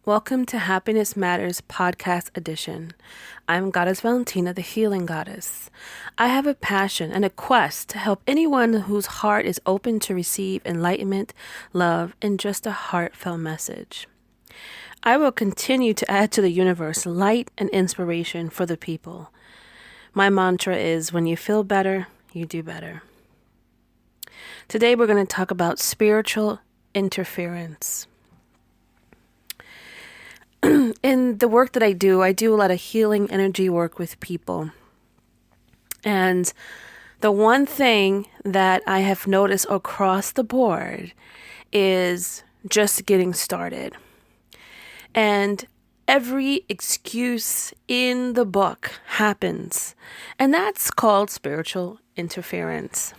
Welcome to Happiness Matters Podcast Edition. I'm Goddess Valentina, the Healing Goddess. I have a passion and a quest to help anyone whose heart is open to receive enlightenment, love, and just a heartfelt message. I will continue to add to the universe light and inspiration for the people. My mantra is, when you feel better, you do better. Today we're going to talk about spiritual interference. In the work that I do a lot of healing energy work with people. And the one thing that I have noticed across the board is just getting started. And every excuse in the book happens. And that's called spiritual interference.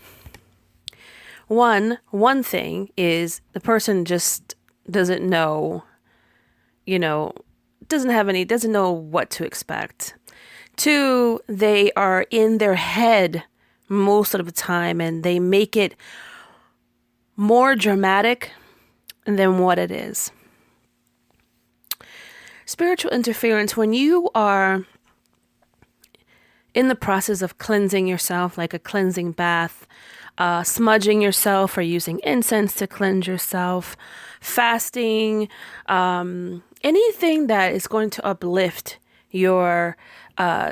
One thing is the person just doesn't know, doesn't know what to expect. Two, they are in their head most of the time and they make it more dramatic than what it is. Spiritual interference, when you are in the process of cleansing yourself, like a cleansing bath, smudging yourself or using incense to cleanse yourself, fasting, anything that is going to uplift your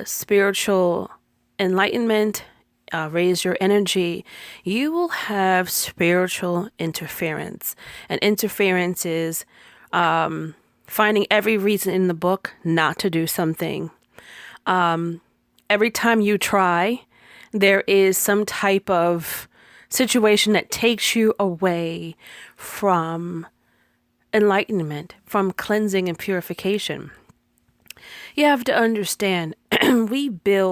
spiritual enlightenment, raise your energy, you will have spiritual interference. And interference is finding every reason in the book not to do something. Every time you try, there is some type of situation that takes you away from enlightenment, from cleansing and purification. You have to understand, we're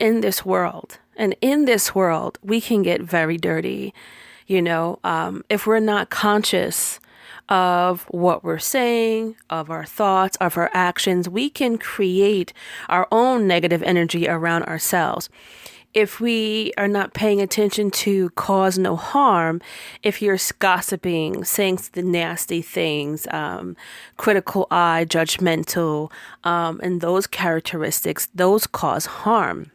in this world, and in this world, we can get very dirty. If we're not conscious of what we're saying, of our thoughts, of our actions, we can create our own negative energy around ourselves. If we are not paying attention to cause no harm, if you're gossiping, saying the nasty things, critical eye, judgmental, and those characteristics, those cause harm.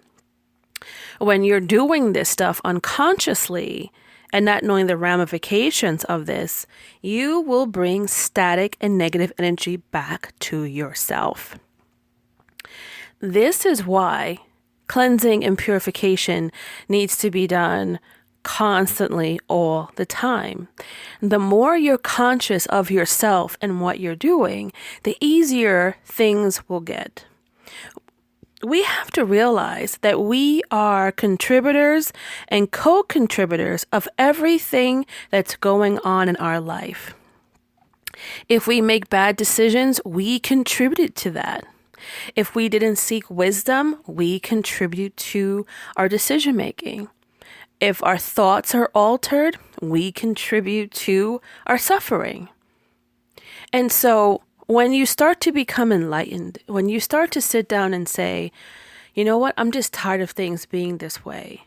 When you're doing this stuff unconsciously and not knowing the ramifications of this, you will bring static and negative energy back to yourself. This is why cleansing and purification needs to be done constantly all the time. The more you're conscious of yourself and what you're doing, the easier things will get. We have to realize that we are contributors and co-contributors of everything that's going on in our life. If we make bad decisions, we contributed to that. If we didn't seek wisdom, we contribute to our decision making. If our thoughts are altered, we contribute to our suffering. And so when you start to become enlightened, when you start to sit down and say, you know what, I'm just tired of things being this way,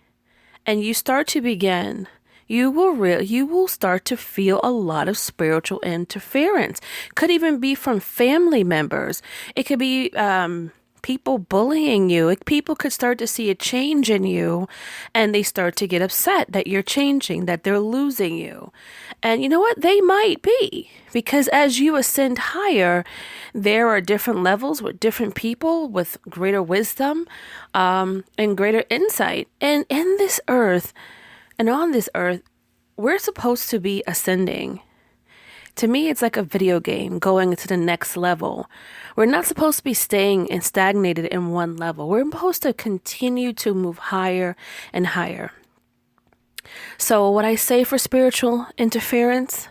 and you start to begin, you will start to feel a lot of spiritual interference. Could even be from family members. It could be people bullying you. People could start to see a change in you, and they start to get upset that you're changing, that they're losing you. And you know what? They might be, because as you ascend higher, there are different levels with different people with greater wisdom and greater insight. And in this earth, and on this earth, we're supposed to be ascending. To me, it's like a video game going to the next level. We're not supposed to be staying and stagnated in one level. We're supposed to continue to move higher and higher. So what I say for spiritual interference,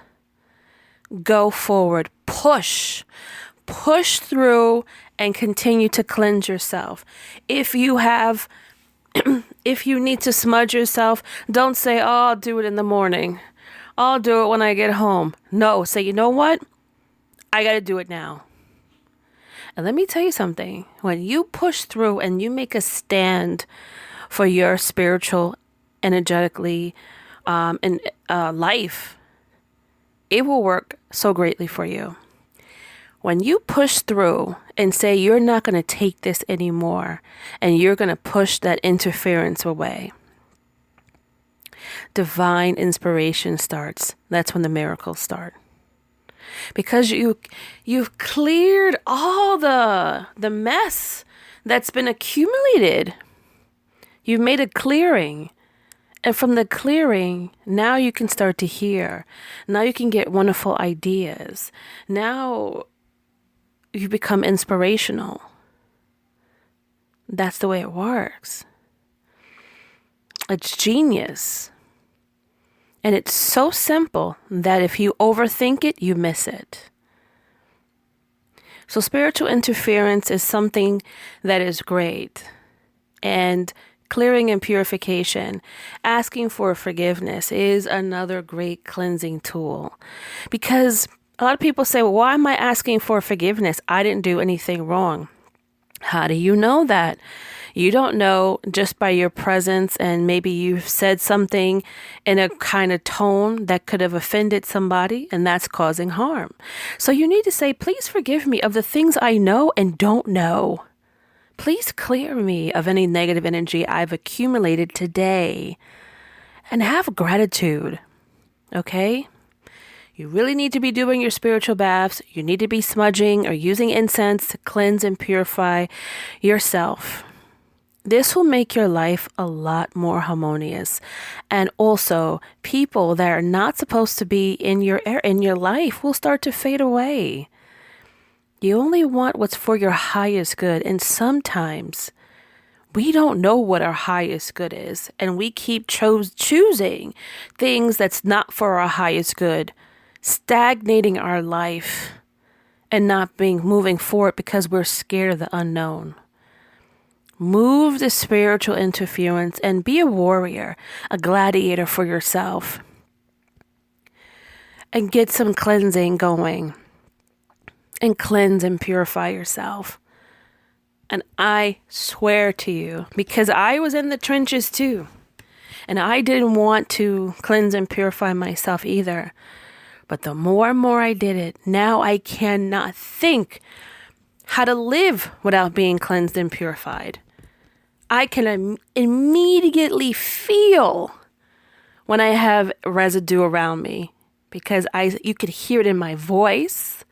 go forward, push through and continue to cleanse yourself. If you need to smudge yourself, don't say, I'll do it in the morning. I'll do it when I get home. No, say, you know what? I got to do it now. And let me tell you something. When you push through and you make a stand for your spiritual, energetically, life, it will work so greatly for you. When you push through and say you're not going to take this anymore and you're going to push that interference away, divine inspiration starts. That's when the miracles start. Because you've cleared all the mess that's been accumulated. You've made a clearing. And from the clearing, now you can start to hear. Now you can get wonderful ideas. Now you become inspirational. That's the way it works. It's genius. And it's so simple that if you overthink it, you miss it. So spiritual interference is something that is great. And clearing and purification, asking for forgiveness is another great cleansing tool. Because a lot of people say, well, why am I asking for forgiveness? I didn't do anything wrong. How do you know that? You don't know just by your presence, and maybe you've said something in a kind of tone that could have offended somebody, and that's causing harm. So you need to say, please forgive me of the things I know and don't know. Please clear me of any negative energy I've accumulated today, and have gratitude. Okay? You really need to be doing your spiritual baths. You need to be smudging or using incense to cleanse and purify yourself. This will make your life a lot more harmonious. And also, people that are not supposed to be in your life will start to fade away. You only want what's for your highest good. And sometimes we don't know what our highest good is. And we keep choosing things that's not for our highest good, stagnating our life and not moving forward because we're scared of the unknown. Move the spiritual interference and be a warrior, a gladiator for yourself. And get some cleansing going. And cleanse and purify yourself. And I swear to you, because I was in the trenches too, and I didn't want to cleanse and purify myself either. But the more and more I did it, now I cannot think how to live without being cleansed and purified. I can immediately feel when I have residue around me because you could hear it in my voice.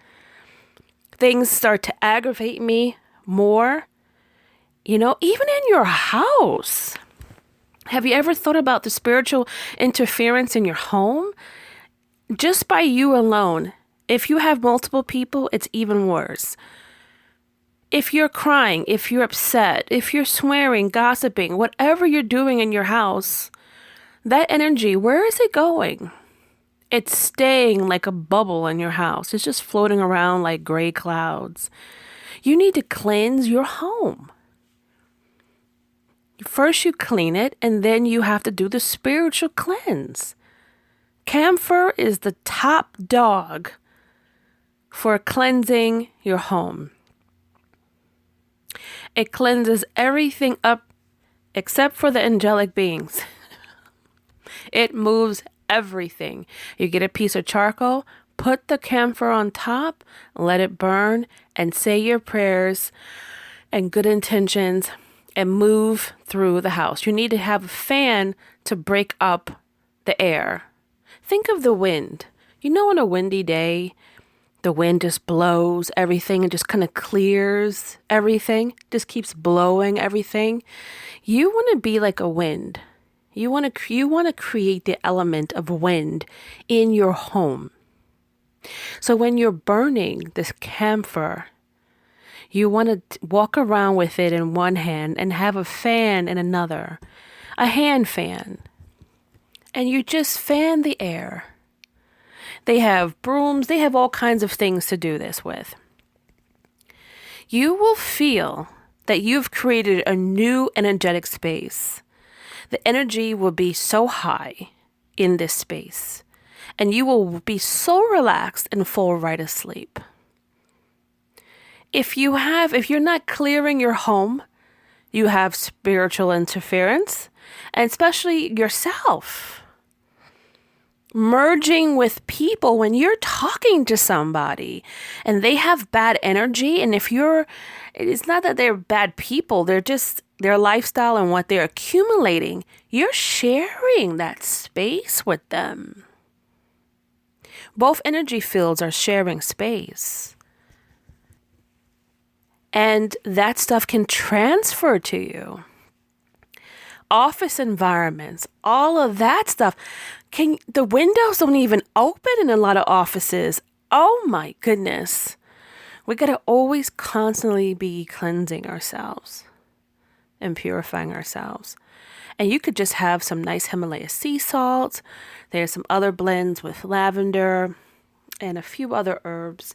Things start to aggravate me more. Even in your house. Have you ever thought about the spiritual interference in your home? Just by you alone. If you have multiple people, it's even worse. If you're crying, if you're upset, if you're swearing, gossiping, whatever you're doing in your house, that energy, where is it going? It's staying like a bubble in your house. It's just floating around like gray clouds. You need to cleanse your home. First you clean it, and then you have to do the spiritual cleanse. Camphor is the top dog for cleansing your home. It cleanses everything up except for the angelic beings. It moves everything. You get a piece of charcoal, put the camphor on top, let it burn, and say your prayers and good intentions and move through the house. You need to have a fan to break up the air. Think of the wind. On a windy day, the wind just blows everything and just kind of clears everything, just keeps blowing everything. You want to be like a wind. You want to create the element of wind in your home. So when you're burning this camphor, you want to walk around with it in one hand and have a fan in another, a hand fan. And you just fan the air. They have brooms. They have all kinds of things to do this with. You will feel that you've created a new energetic space. The energy will be so high in this space. And you will be so relaxed and fall right asleep. If you're not clearing your home, you have spiritual interference, and especially yourself. merging with people when you're talking to somebody and they have bad energy. And it's not that they're bad people, they're just their lifestyle and what they're accumulating. You're sharing that space with them. Both energy fields are sharing space. And that stuff can transfer to you. Office environments, all of that stuff. The windows don't even open in a lot of offices. Oh my goodness. We got to always constantly be cleansing ourselves and purifying ourselves. And you could just have some nice Himalaya sea salt. There's some other blends with lavender and a few other herbs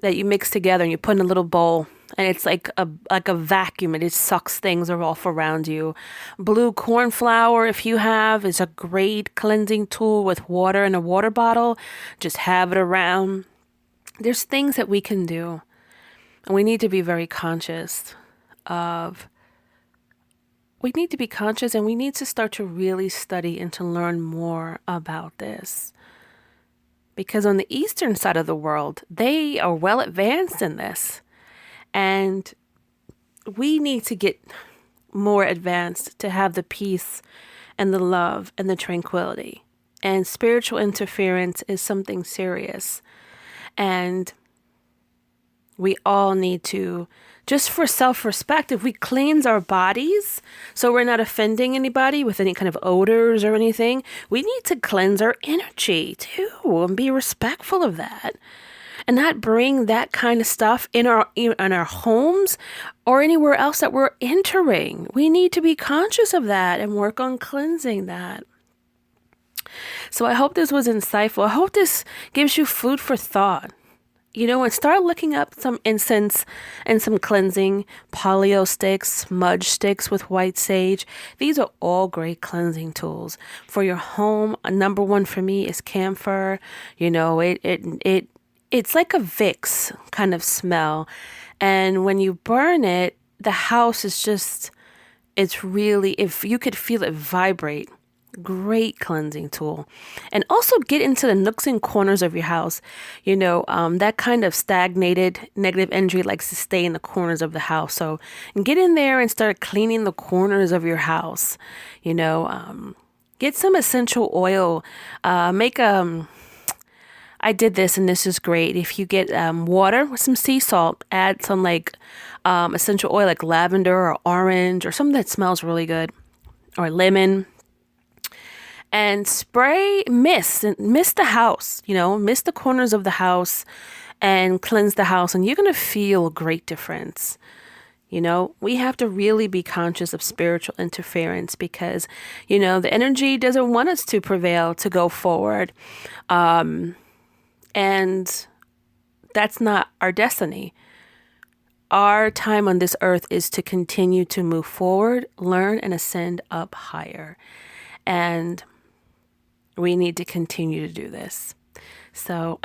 that you mix together and you put in a little bowl. And it's like a vacuum. It just sucks things off around you. Blue corn flour, if you have, is a great cleansing tool with water in a water bottle. Just have it around. There's things that we can do. And we need to be very conscious of. We need to be conscious and we need to start to really study and to learn more about this. Because on the eastern side of the world, they are well advanced in this. And we need to get more advanced to have the peace and the love and the tranquility. And spiritual interference is something serious. And we all need to, just for self-respect, if we cleanse our bodies so we're not offending anybody with any kind of odors or anything, we need to cleanse our energy too and be respectful of that. And not bring that kind of stuff in our homes or anywhere else that we're entering. We need to be conscious of that and work on cleansing that. So I hope this was insightful. I hope this gives you food for thought. And start looking up some incense and some cleansing, polio sticks, smudge sticks with white sage. These are all great cleansing tools for your home. Number one for me is camphor. It's like a Vicks kind of smell. And when you burn it, the house is just, it's really, if you could feel it vibrate, great cleansing tool. And also get into the nooks and corners of your house. That kind of stagnated negative energy likes to stay in the corners of the house. So get in there and start cleaning the corners of your house. Get some essential oil. I did this and this is great. If you get water with some sea salt, add some essential oil like lavender or orange or something that smells really good, or lemon, and mist the house, mist the corners of the house and cleanse the house, and you're going to feel a great difference. We have to really be conscious of spiritual interference because, the energy doesn't want us to prevail, to go forward. And that's not our destiny. Our time on this earth is to continue to move forward, learn, and ascend up higher. And we need to continue to do this. So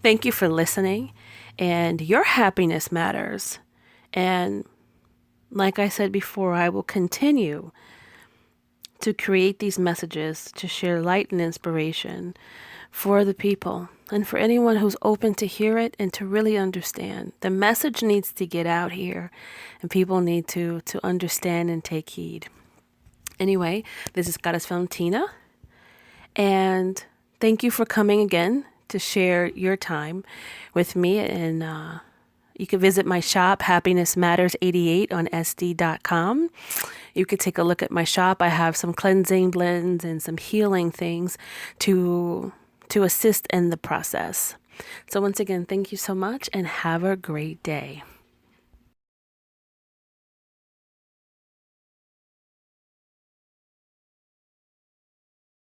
thank you for listening. And your happiness matters. And like I said before, I will continue to create these messages to share light and inspiration for the people and for anyone who's open to hear it and to really understand. The message needs to get out here and people need to understand and take heed. Anyway, this is Goddess Valentina, and thank you for coming again to share your time with me. And you can visit my shop, Happiness Matters 88 on SD.com. You could take a look at my shop. I have some cleansing blends and some healing things to assist in the process. So once again, thank you so much and have a great day.